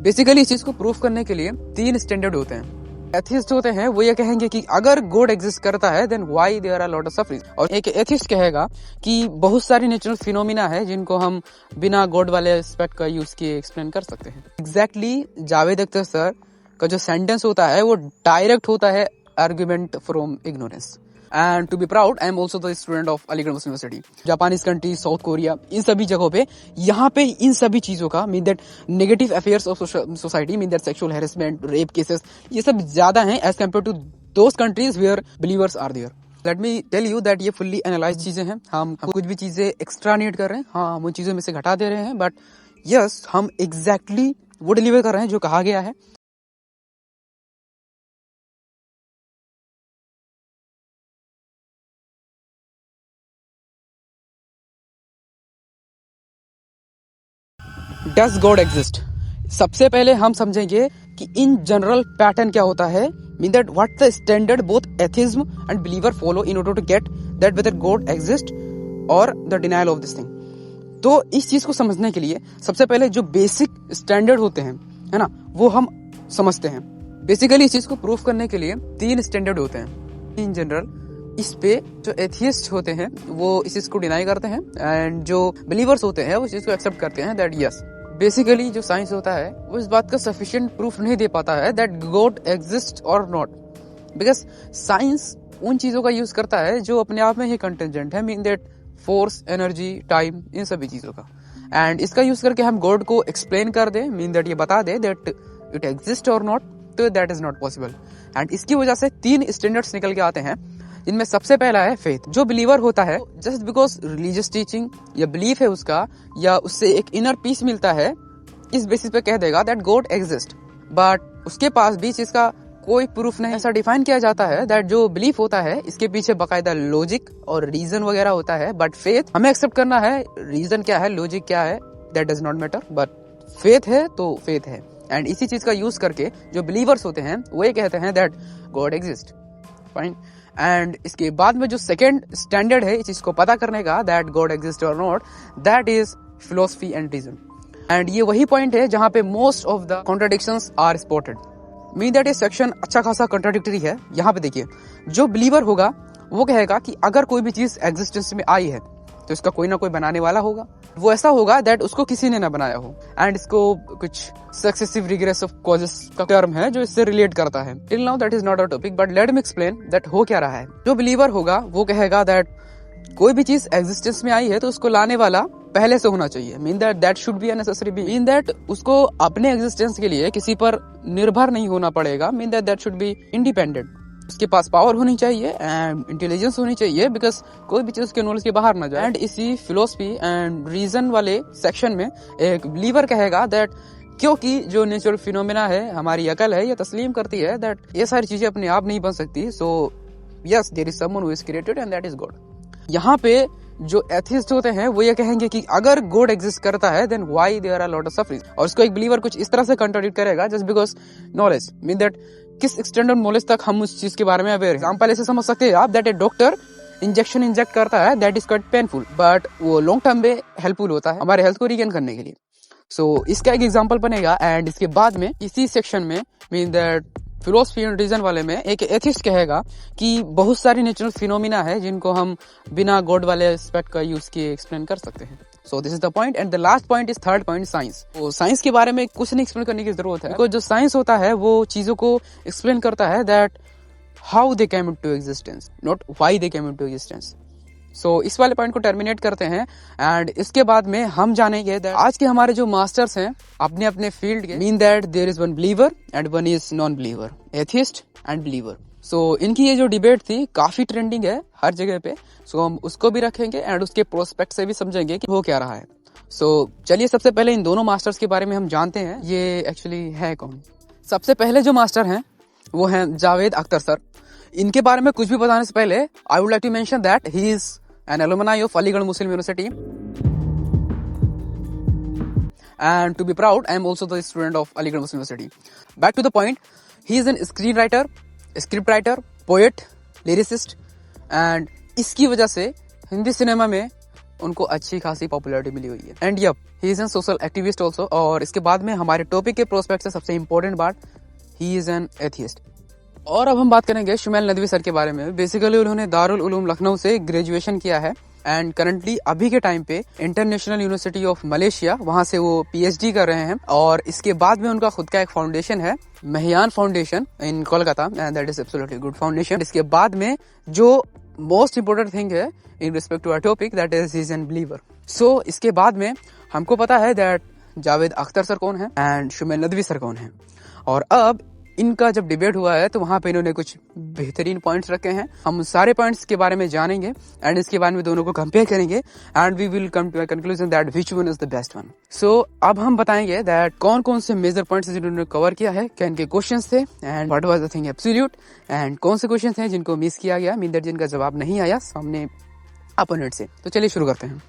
Basically इस चीज को प्रूफ करने के लिए 3 स्टैंडर्ड होते हैं। एथिस्ट होते हैं वो ये कहेंगे कि अगर गॉड एग्जिस्ट करता है then why there are lot of suffering, और एक एथिस्ट कहेगा कि बहुत सारी नेचुरल फिनोमिना है जिनको हम बिना गॉड वाले एस्पेक्ट का यूज किए एक्सप्लेन कर सकते हैं। एग्जैक्टली जावेद अख्तर सर का जो सेंटेंस होता है वो डायरेक्ट होता है argument from ignorance. And to be proud I am also the student of Aligarh Muslim University. Japanese country, South Korea, इन सभी जगहों पे यहाँ पे इन सभी चीजों का mean that negative affairs of society, mean that sexual harassment, rape cases, ये सब ज्यादा हैं as compare to those countries where believers are there. Let me tell you that ये फुल्ली एनालाइज चीजें हैं। हम कुछ भी चीजें एक्स्ट्रा नीड कर रहे हैं, हाँ हम उन चीजों में से घटा दे रहे हैं, बट यस हम एग्जैक्टली वो डिलीवर कर रहे हैं जो कहा गया है। Does God exist? सबसे पहले हम समझेंगे कि इन जनरल पैटर्न क्या होता है, mean that what the standard both atheism and believer follow in order to get that whether God exist और the denial of this thing. तो इस चीज को समझने के लिए सबसे पहले जो बेसिक स्टैंडर्ड होते हैं, है ना, वो हम समझते हैं। बेसिकली इस चीज को प्रूफ करने के लिए 3 स्टैंडर्ड होते हैं इन जनरल। इस पे जो एथियस्ट होते हैं वो इस चीज को डिनाई करते हैं, एंड जो बिलीवर्स होते हैं वो इस चीज को एक्सेप्ट करते हैं दैट यस। बेसिकली जो साइंस होता है वो इस बात का सफिशिएंट प्रूफ नहीं दे पाता है दैट गॉड एग्जिस्ट और नॉट, बिकॉज साइंस उन चीजों का यूज करता है जो अपने आप में ही कंटेंजेंट है, mean that force, energy, time, इन सभी चीजों का। एंड इसका यूज करके हम गॉड को एक्सप्लेन कर दे, मीन दैट ये बता दे दैट इट एग्जिस्ट और नॉट, तो that is not possible. And इसकी वजह से 3 स्टैंडर्ड्स निकल के आते हैं, जिनमें सबसे पहला है फेथ। जो बिलीवर होता है जस्ट बिकॉज रिलीजियस टीचिंग या बिलीफ है उसका, या उससे एक इनर पीस मिलता है, इस बेसिस पे कह देगा दैट गॉड एग्जिस्ट, बट उसके पास भी इसका कोई प्रूफ नहीं। ऐसा डिफाइन किया जाता है दैट जो बिलीफ होता है इसके पीछे बाकायदा लॉजिक और रीजन वगैरह होता है, बट फेथ हमें एक्सेप्ट करना है। रीजन क्या है, लॉजिक क्या है, that does not matter, but faith है तो फेथ है। एंड इसी चीज का यूज करके जो बिलीवर्स होते हैं वो ये कहते हैं that God exist, fine. And इसके बाद में जो सेकेंड स्टैंडर्ड है इस चीज को पता करने का दैट गॉड एग्जिस्ट और not, that is philosophy and reason. And ये वही पॉइंट है जहां पे most of the contradictions are spotted, mean that ये सेक्शन अच्छा खासा कॉन्ट्राडिक्टरी है। यहाँ पे देखिए, जो बिलीवर होगा वो कहेगा कि अगर कोई भी चीज एग्जिस्टेंस में आई है तो इसका कोई ना कोई बनाने वाला होगा, वो ऐसा होगा दैट उसको किसी ने ना बनाया हो। एंड इसको कुछ सक्सेसिव रिग्रेसिव कॉजेस का टर्म है जो इससे रिलेट करता है। Till now that is not a topic, but let me explain that हो क्या रहा है। जो बिलीवर होगा वो कहेगा दैट कोई भी चीज एग्जिस्टेंस में आई है तो उसको लाने वाला पहले से होना चाहिए, mean that that should be unnecessary be, mean that उसको अपने एग्जिस्टेंस के लिए किसी पर निर्भर नहीं होना पड़ेगा, mean that that should be independent. उसके पास पावर होनी चाहिए एंड इंटेलिजेंस होनी चाहिए, बिकॉज कोई भी चीज उसके नॉलेज के बाहर ना जाए। एंड इसी फिलोसफी एंड रीजन वाले सेक्शन में एक बिलीवर कहेगा दैट क्योंकि जो नेचुरल फिनोमेना है, हमारी अकल है, ये तस्लीम करती है दैट ये सारी चीजें अपने आप नहीं बन सकती, so yes there is someone who is created and that is God. यहाँ पे जो एथिस्ट होते हैं वो ये कहेंगे कि अगर गॉड एग्जिस्ट करता है then why there are lot of suffering, और उसको एक बिलीवर कुछ इस तरह से कंट्राडिक्ट करेगा just because knowledge, mean that किस एक्सटेंड ऑफ नॉलेज तक हम उस चीज के बारे में अवेयर। एग्जांपल ऐसे समझ सकते हैं आप that A doctor injection inject करता है that is quite painful, but वो लॉन्ग टर्म में हेल्पफुल होता है हमारे हेल्थ को रिगेन करने के लिए। सो इसका एक एग्जांपल बनेगा। एंड इसके बाद में इसी सेक्शन में mean that philosophy and reason वाले में एक एथिस्ट कहेगा कि बहुत सारी नेचुरल फिनोमिना है जिनको हम बिना गॉड वाले एस्पेक्ट का यूज किए एक्सप्लेन कर सकते हैं। So this is the point. And the last point is third point, science. तो साइंस के बारे में कुछ नहीं एक्सप्लेन करने की जरूरत है, बिकॉज जो साइंस होता है वो चीजों को एक्सप्लेन करता है that how they came into existence, not why they came into existence. So इस वाले पॉइंट को टर्मिनेट करते हैं। एंड इसके बाद में हम जानेंगे दैट आज के हमारे जो मास्टर्स हैं अपने अपने फील्ड के, mean that there is one believer and one is non believer, atheist and believer. So इनकी ये जो डिबेट थी काफी ट्रेंडिंग है हर जगह पे, सो हम उसको भी रखेंगे एंड उसके प्रोस्पेक्ट से भी समझेंगे कि हो क्या रहा है। सो चलिए सबसे पहले इन दोनों मास्टर्स के बारे में हम जानते हैं ये एक्चुअली है कौन। सबसे पहले जो मास्टर हैं वो हैं जावेद अख्तर सर। इनके बारे में कुछ भी बताने से पहले I would like to mention that he is an alumni of Aligarh Muslim University, and to be proud I am also the student of Aligarh Muslim University. Back to the point, he is a screenwriter, script writer, poet, lyricist, and इसकी वजह से Hindi cinema में उनको अच्छी खासी popularity मिली हुई है। And yup, he is an social activist also. और इसके बाद में हमारे टॉपिक के प्रोस्पेक्ट से सबसे इंपॉर्टेंट बात, ही इज एन एथियस्ट। और अब हम बात करेंगे शुमैल नदवी सर के बारे में। बेसिकली उन्होंने दारुल उलूम लखनऊ से ग्रेजुएशन किया है एंड करंटली अभी के टाइम पे इंटरनेशनल यूनिवर्सिटी ऑफ मलेशिया, वहां से वो पीएचडी कर रहे हैं। और इसके बाद में उनका खुद का एक फाउंडेशन है, Mahiyan foundation in Kolkata, and that is absolutely good foundation. इसके बाद में जो मोस्ट इंपोर्टेंट थिंग है in respect to our topic, that is he is an believer. So इसके बाद में हमको पता है दैट जावेद अख्तर सर कौन है एंड शुमैल नदवी सर कौन है। और अब इनका जब डिबेट हुआ है तो वहां पे इन्होंने कुछ बेहतरीन पॉइंट्स रखे हैं। हम सारे पॉइंट्स के बारे में जानेंगे एंड इसके बारे में दोनों को कंपेयर करेंगे and we will come to a conclusion that which one is the best one. So अब हम बताएंगे दैट कौन कौन से मेजर पॉइंट्स जिन्होंने कवर किया है, क्या इनके क्वेश्चंस थे and what was the thing absolute, and कौन से क्वेश्चंस हैं जिनको मिस किया गया, मीन दैट जिनका जवाब नहीं आया सामने अपोनेंट से। तो चलिए शुरू करते हैं।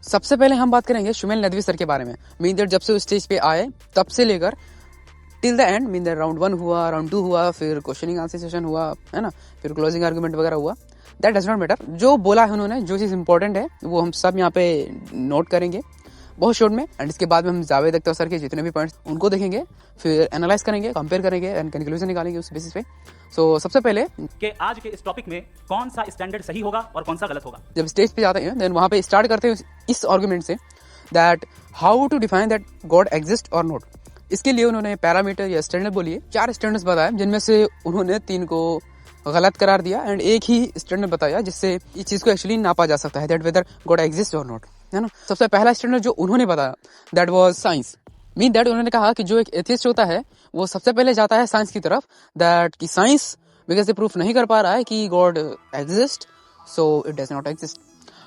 सबसे पहले हम बात करेंगे शुमैल नदवी सर के बारे में। मीन दैट जब से वो स्टेज पे आए तब से लेकर till the end, mean that round 1 हुआ, राउंड 2 हुआ, फिर क्वेश्चनिंग आंसर सेशन हुआ, है ना, फिर क्लोजिंग आर्गुमेंट वगैरह हुआ, दैट डज नॉट मैटर। जो बोला है उन्होंने, जो चीज़ इंपॉर्टेंट है वो हम सब यहाँ पे नोट करेंगे बहुत शॉर्ट में। एंड इसके बाद में हम जावेद अख्तर सर के जितने भी पॉइंट्स उनको देखेंगे, फिर एनालाइज करेंगे, कंपेयर करेंगे एंड कंक्लूजन निकालेंगे उस बेसिस पे। सो सबसे पहले कि आज के इस टॉपिक में कौन सा स्टैंडर्ड सही होगा और कौन सा गलत होगा। जब स्टेज पे जाते हैं देन वहाँ पे स्टार्ट करते हैं इस आर्गुमेंट से that how to define that God exist और नॉट। इसके लिए उन्होंने पैरामीटर या स्टैंडर्ड बोलिए 4 स्टैंडर्ड्स बताए, जिनमें से उन्होंने 3 को गलत करार दिया एंड एक ही स्टैंडर्ड बताया जिससे इस चीज को एक्चुअली नापा जा सकता है, दैट वेदर गॉड एग्जिस्ट और नॉट, है ना। सबसे पहला स्टैंडर्ड जो उन्होंने बताया that was science. Mean that उन्होंने कहा कि जो एक एथियस्ट होता है वो सबसे पहले जाता है साइंस की तरफ, दैट कि साइंस बिकॉज से प्रूफ नहीं कर पा रहा है कि God exist, so it does not exist.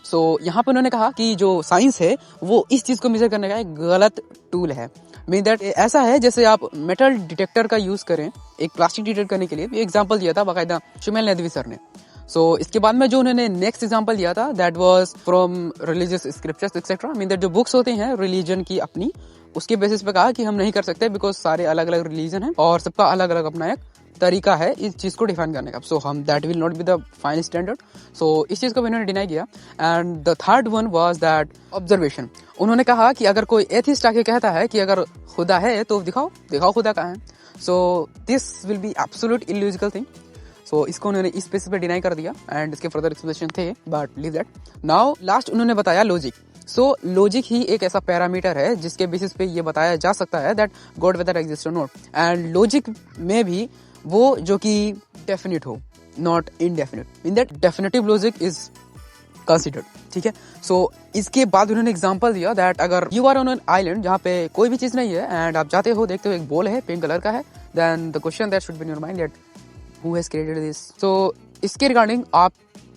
So यहाँ पे उन्होंने कहा कि जो साइंस है वो इस चीज को मेजर करने का एक गलत टूल है। मीन दैट ऐसा है जैसे आप मेटल डिटेक्टर का यूज करें एक प्लास्टिक डिटेक्ट करने के लिए। एग्जांपल दिया था बाकायदा शुमैल नदवी सर ने। सो इसके बाद में जो उन्होंने नेक्स्ट एग्जांपल दिया था that was from religious scriptures etcetera. Mean that जो बुक्स होते हैं रिलीजन की अपनी, उसके बेसिस पे कहा कि हम नहीं कर सकते बिकॉज सारे अलग अलग रिलीजन है और सबका अलग अलग अपना एक तरीका है इस चीज को डिफाइन करने का। सो हम that will not be the final standard. So इस चीज को भी इन्होंने डिनाई किया। And the third one was that observation. उन्होंने कहा कि अगर कोई एथिस्ट आके कहता है कि अगर खुदा है तो दिखाओ खुदा कहाँ है। So this will be absolute illogical thing. So इसको उन्होंने इस बेसिस पे डिनाई कर दिया एंड इसके फर्दर एक्सप्लेनेशन थे, but leave that. Now last उन्होंने बताया लॉजिक। सो लॉजिक ही एक ऐसा पैरामीटर है जिसके बेसिस पे ये बताया जा सकता है दैट गॉड वेदर एग्जिस्ट और नॉट। एंड लॉजिक में भी वो जो कि डेफिनेट हो, not indefinite. In that definitive logic is considered, ठीक है। सो इसके बाद उन्होंने एग्जांपल दिया दैट अगर you are on an island जहाँ पे कोई भी चीज नहीं है एंड आप जाते हो, देखते हो एक बॉल है पिंक कलर का है, then the question that should be in your mind that who has created this. So इसके रिगार्डिंग आप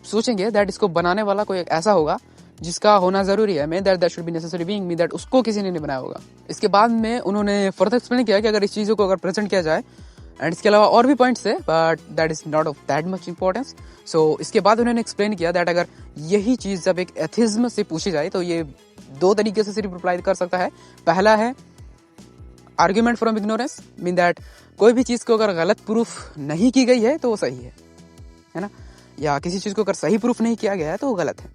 सोचेंगे दैट इसको बनाने वाला कोई एक ऐसा होगा जिसका होना जरूरी है, mean that should be necessary being, mean that उसको किसी ने नहीं बनाया होगा। इसके बाद में उन्होंने फर्दर एक्सप्लेन किया कि अगर इस चीजों को अगर प्रेजेंट किया जाए एंड इसके अलावा और भी पॉइंट्स है but that is not of that much importance. So इसके बाद उन्होंने एक्सप्लेन किया दैट अगर यही चीज जब एक एथिज्म से पूछी जाए तो ये 2 तरीके से सिर्फ रिप्लाई कर सकता है। पहला है argument from ignorance, mean that कोई भी चीज को अगर गलत प्रूफ नहीं की गई है तो वो सही है ना, या किसी चीज को अगर सही प्रूफ नहीं किया गया है तो वो गलत है।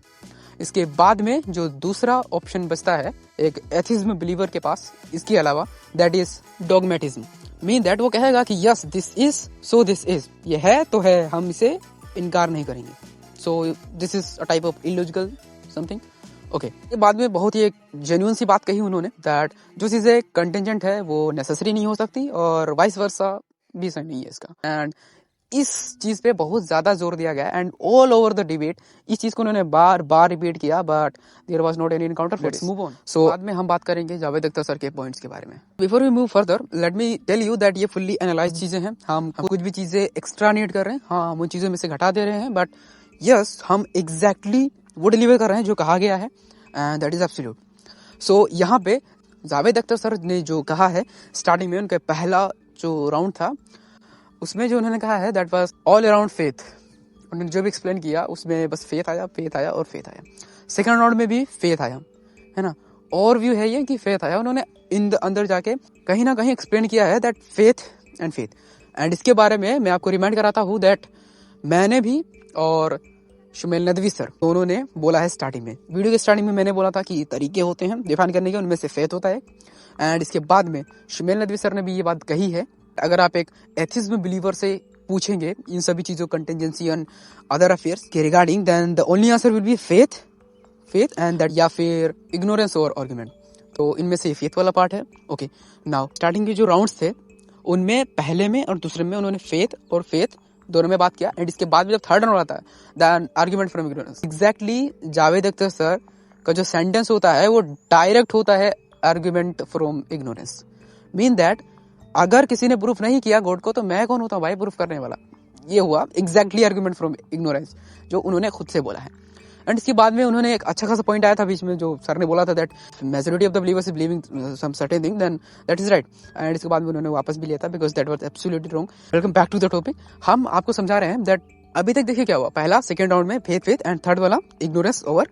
इसके बाद में जो दूसरा ऑप्शन बचता है एक एथिज्म बिलीवर के पास इसके अलावा, दैट इज डॉगमेटिज्म। मीन दैट वो कहेगा कि yes this is so this is, ये है तो है, हम इसे इनकार नहीं करेंगे। So this is a type of illogical something, okay. ये बाद में बहुत ही एक जेन्युइन सी बात कही उन्होंने दैट जो चीजें कंटिजेंट है वो नेसेसरी नहीं हो सकती और वाइस वर्सा भी सही नहीं है इसका। एंड इस चीज पे बहुत ज्यादा जोर दिया गया and all over the debate इस चीज को उन्होंने बार बार रिपीट किया, but there was not any encounter. Let's move on. So बाद में हम बात करेंगे जावेद अख्तर सर के पॉइंट्स के बारे में। Before we move further let me tell you that ये फुल्ली एनालाइज चीजें हैं। हम कुछ भी चीजें एक्स्ट्रा नीड कर रहे हैं, हाँ हम उन चीजों में से घटा दे रहे हैं, बट यस हम एग्जैक्टली वो डिलीवर कर रहे हैं जो कहा गया है एंड दैट इज एब्सोल्यूट। सो यहाँ पे जावेद अख्तर सर ने जो कहा है स्टार्टिंग में उनका पहला जो राउंड था उसमें जो उन्होंने कहा है that was all around faith. उन्होंने जो भी एक्सप्लेन किया उसमें बस फेथ आया और फेथ आया। सेकंड राउंड में भी फेथ आया, है ना, और व्यू है ये कि फेथ आया। उन्होंने इन अंदर जाके कहीं ना कहीं एक्सप्लेन किया है दैट फेथ एंड इसके बारे में मैं आपको रिमाइंड कराता हूँ दैट मैंने भी और शुमेल नदवी सर, दोनों ने बोला है स्टार्टिंग में। वीडियो के स्टार्टिंग में मैंने बोला था कि तरीके होते हैं डिफाइन करने के, उनमें से फेथ होता है। एंड इसके बाद में शुमेल नदवी सर ने भी ये बात कही है, अगर आप एक एथिज्म बिलीवर से पूछेंगे इन सभी चीजों, कंटिजेंसी एंड अदर अफेयर्स के regarding, then the only answer will be faith and that, या फिर इग्नोरेंस और आर्गुमेंट। तो इनमें से फेथ वाला पार्ट है। ओके, नाउ स्टार्टिंग के जो राउंड्स थे उनमें पहले में और दूसरे में उन्होंने फेथ दोनों में बात किया। एंड इसके बाद में जब थर्ड राउंड आता है, the argument from ignorance, exactly Javed Akhtar sir का जो सेंटेंस होता है वो डायरेक्ट होता है argument from ignorance. Mean that अगर किसी ने प्रूफ नहीं किया गॉड को, तो मैं कौन होता हूँ भाई प्रूफ करने वाला। ये हुआ एग्जैक्टली आर्गुमेंट फ्रॉम इग्नोरेंस जो उन्होंने खुद से बोला है। एंड इसके बाद में उन्होंने एक अच्छा खासा पॉइंट आया था बीच में, जो सर ने बोला था that majority of the believers is believing some certain thing, then that is right. And इसके बाद में उन्होंने वापस भी लिया था because that was absolutely wrong. Welcome back to the topic. हम आपको समझा रहे हैं दैट अभी तक देखिए क्या हुआ, पहला सेकंड राउंड में फेथ एंड थर्ड वाला इग्नोरेंस ओवर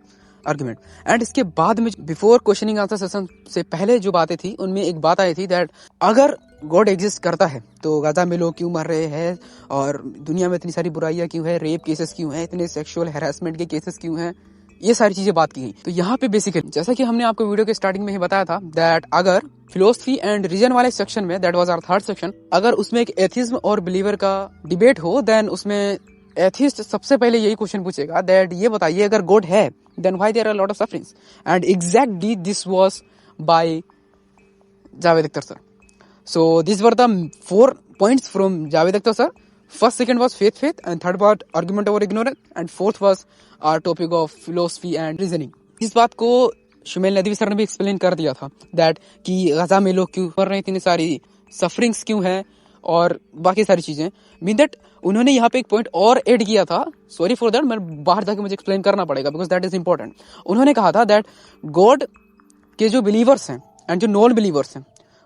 आर्गुमेंट। एंड इसके बाद में बिफोर क्वेश्चनिंग आंसर सेशन से पहले जो बातें थी उनमें एक बात आई थी दैट अगर गॉड एग्जिस्ट करता है तो गाजा में लोग क्यों मर रहे हैं, और दुनिया में इतनी सारी बुराइयां क्यों है, रेप केसेस क्यों है, इतने सेक्सुअल हैरेसमेंट के केसेस क्यों हैं, ये सारी चीजें बात की गई। तो यहाँ पे बेसिकली जैसा कि हमने आपको वीडियो के स्टार्टिंग में ही बताया था दैट अगर फिलोसफी एंड रीजन वाले सेक्शन में, that was our third section, अगर उसमें एक एथिज्म और बिलीवर का डिबेट हो, देन उसमें एथिस्ट सबसे पहले यही क्वेश्चन पूछेगा दैट ये बताइए अगर गॉड है then why there are lot of sufferings. And exactly this was by Javed Akhtar sir. So these were the 4 points from Javed Akhtar sir. First, second was faith, and third part argument over ignorance, and fourth was our topic of philosophy and reasoning. इस बात को शुमेल Nadvi sir ने भी explain कर दिया था that कि गजा में लोग क्यों मर रहे हैं, इतनी सारी सफरिंग्स क्यों हैं और बाकी सारी चीजें। मीन दैट उन्होंने यहाँ पे एक पॉइंट और ऐड किया था, सॉरी फॉर दैट, मैं बाहर जाके मुझे एक्सप्लेन करना पड़ेगा बिकॉज दैट इज इंपॉर्टेंट। उन्होंने कहा था दैट गॉड के जो बिलीवर्स हैं एंड जो नॉन बिलीवर्स हैं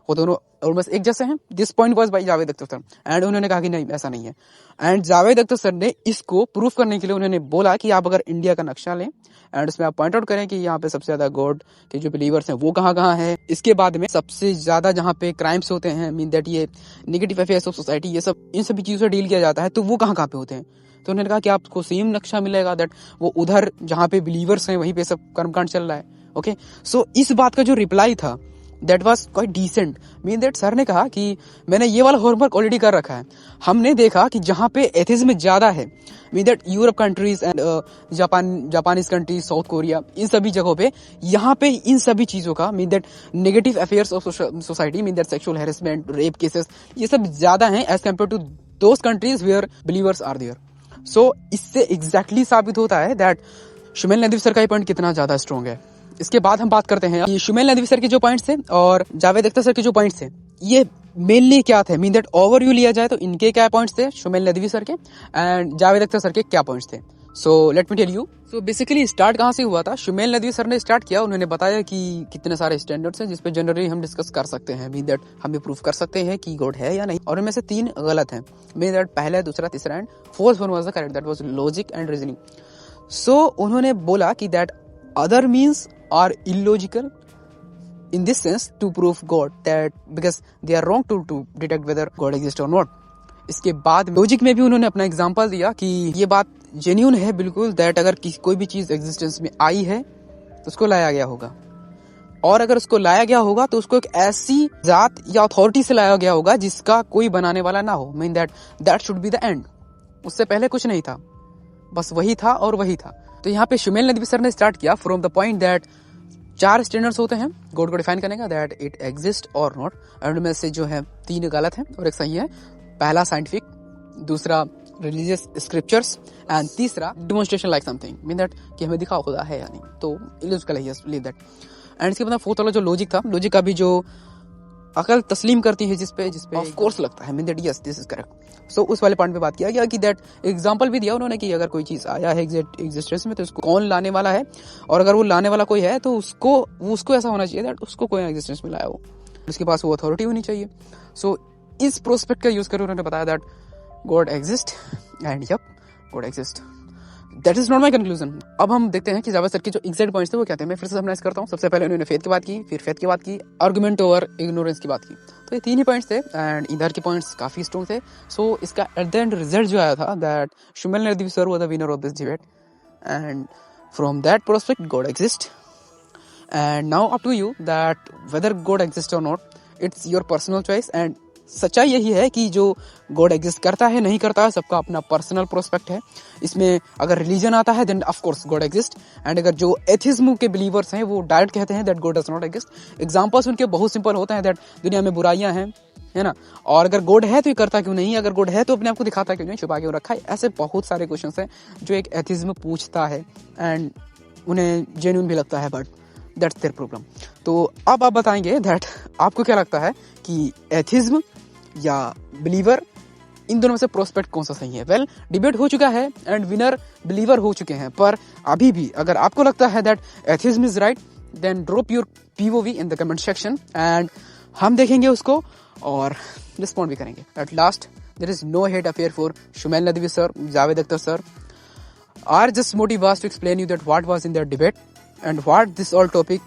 वो दोनों ऑलमोस्ट एक जैसे हैं। This point was by Javed Akhtar sir. And उन्होंने कहा कि नहीं ऐसा नहीं है। एंड जावेद अख्तर सर ने इसको प्रूफ करने के लिए उन्होंने बोला कि आप अगर इंडिया का नक्शा लें एंड उसमें आप पॉइंट आउट करें कि यहाँ पे सबसे ज्यादा गॉड के जो बिलीवर्स हैं वो कहाँ कहाँ है, इसके बाद में सबसे ज्यादा जहाँ पे क्राइम्स होते हैं, मीन दैट ये नेगेटिव अफेयर्स ऑफ सोसाइटी, ये सब इन सभी चीजों से डील किया जाता है, तो वो कहाँ कहाँ पे होते हैं। तो उन्होंने कहा कि आपको सेम नक्शा मिलेगा दैट वो उधर जहाँ पे बिलीवर्स हैं वहीं पे सब कर्मकांड चल रहा है। ओके, सो इस बात का जो रिप्लाई था that was quite decent. Mean that sir ने कहा कि मैंने ये वाला होमवर्क ऑलरेडी कर रखा है। हमने देखा कि जहाँ पे एथिज्म ज्यादा है, mean that Europe countries and Japanese countries, South Korea, इन सभी जगहों पे यहाँ पे इन सभी चीजों का, mean that negative affairs of society, mean that sexual harassment, rape cases, ये सब ज्यादा हैं as compare to those countries where believers are there. So इससे एग्जैक्टली साबित होता है दैट शुमेल नदवी सर का ये पॉइंट कितना ज्यादा स्ट्रॉन्ग है। इसके बाद हम बात करते हैं कि शुमेल नदवी सर के जो पॉइंट्स थे और जावेद अख्तर सर के जो पॉइंट्स थे ये मेनली क्या थे। मीन दैट ओवरव्यू लिया जाए तो इनके क्या पॉइंट्स थे शुमेल नदवी सर के एंड जावेद अख्तर सर के क्या पॉइंट्स थे। So let me tell you. So basically start कहाँ से हुआ था, शुमेल नदवी सर ने स्टार्ट किया, उन्होंने बताया कि कितने सारे स्टैंडर्ड्स हैं जिसपे जनरली हम डिस्कस कर सकते हैं, मीन दैट हम ये प्रूफ कर सकते हैं कि गॉड है या नहीं, और इनमें से 3 गलत हैं। मीन दैट पहला, दूसरा, तीसरा and fourth one was the correct, that was logic and reasoning. So उन्होंने बोला कि that other means are illogical in this sense to prove God, that because they are wrong to detect whether God exists or not. इसके बाद logic में भी उन्होंने अपना example दिया कि ये बात जेन्युइन है बिल्कुल, दैट अगर कोई भी चीज एग्जिस्टेंस में आई है तो उसको लाया गया होगा, और अगर उसको लाया गया होगा तो उसको एक ऐसी जात या अथॉरिटी से लाया गया होगा जिसका कोई बनाने वाला ना हो। Mean that should be the end. उससे पहले कुछ नहीं था, बस वही था और वही था। तो यहाँ पे शुमेल नदवी सर ने स्टार्ट किया from the point that 4 standards होते हैं गॉड को डिफाइन करने का, दैट इट एग्जिस्ट और नॉट, एंड में से जो है 3 गलत हैं और एक सही है। पहला साइंटिफिक, दूसरा रिलीजियस स्क्रिप्चर्स एंड तीसरा demonstration like something, mean that कि हमें दिखा खुदा है या नहीं, तो इलॉजिकल है, यस बिलीव दैट। एंड इसके बाद फोर्थ वाला जो लॉजिक था, लॉजिक का भी जो अकल तस्लीम करती है जिसपे ऑफ कोर्स लगता है, mean that yes this is correct. So उस वाले पॉइंट पे बात किया गया कि दैट एग्जांपल भी दिया उन्होंने कि अगर कोई चीज आया है एग्जिस्टेंस में तो उसको कौन लाने वाला है, और अगर वो लाने वाला कोई है तो उसको ऐसा होना चाहिए दैट उसको कोई एग्जिस्टेंस में लाया हो, उसके पास वो अथॉरिटी होनी चाहिए। सो इस प्रोस्पेक्ट का यूज कर उन्होंने बताया that God exist and yup God exist. That is not my conclusion. अब हम देखते हैं कि जावेद सर के जो एग्जैक्ट पॉइंट्स थे वो क्या थे। मैं फिर से समराइज करता हूँ। सबसे पहले उन्होंने फेथ की बात की, फिर फेथ की बात की, आर्गुमेंट ओवर इग्नोरेंस की बात की। तो ये 3 ही पॉइंट्स थे एंड इधर के पॉइंट्स काफी स्ट्रॉन्ग थे। सो इसका एट द एंड रिजल्ट जो आया था that Shumail Nadvi sir was the winner of this debate. and from that prospect God exists. And now up to you that whether God exists or not, it's your personal choice. And सच्चाई यही है कि जो God exist करता है नहीं करता है सबका अपना पर्सनल प्रोस्पेक्ट है. इसमें अगर रिलीजन आता है then of course God exist. And अगर जो एथिज्म के बिलीवर्स हैं वो डायरेक्ट कहते हैं that God does not exist. Examples उनके बहुत सिंपल होते हैं दैट दुनिया में बुराइयां हैं, है ना, और अगर गॉड है तो ये करता क्यों नहीं, अगर गॉड है तो अपने आप को दिखाता क्यों नहीं, छुपा क्यों रखा है. ऐसे बहुत सारे क्वेश्चंस हैं जो एक एथिज्म पूछता है एंड उन्हें जेन्युइन भी लगता है, बट दैट्स देयर प्रॉब्लम. तो अब आप बताएंगे दैट आपको क्या लगता है कि एथिज्म या बिलीवर, इन दोनों में से प्रोस्पेक्ट कौन सा सही है. वेल, डिबेट हो चुका है एंड विनर बिलीवर हो चुके हैं, पर अभी भी अगर आपको लगता है that atheism is right then drop your POV in the comment section and हम देखेंगे उसको और रिस्पॉन्ड भी करेंगे. At last there is no hate affair for Shumail Nadvi sir, Javed Akhtar sir. Our just motive was to explain you that what was in that debate and what this all topic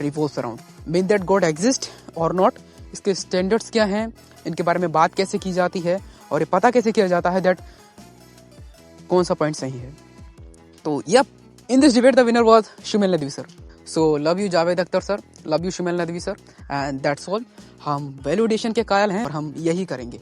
revolves around. Mean that God exist और not, इसके standards क्या हैं, इनके बारे में बात कैसे की जाती है और ये पता कैसे किया जाता है दैट कौन सा पॉइंट सही है. तो yup, in this debate the winner was Shumail Nadvi sir. So love you Javed Akhtar sir, love you Shumail Nadvi sir, and that's all. हम वैल्यू एडिशन के कायल हैं और हम यही करेंगे.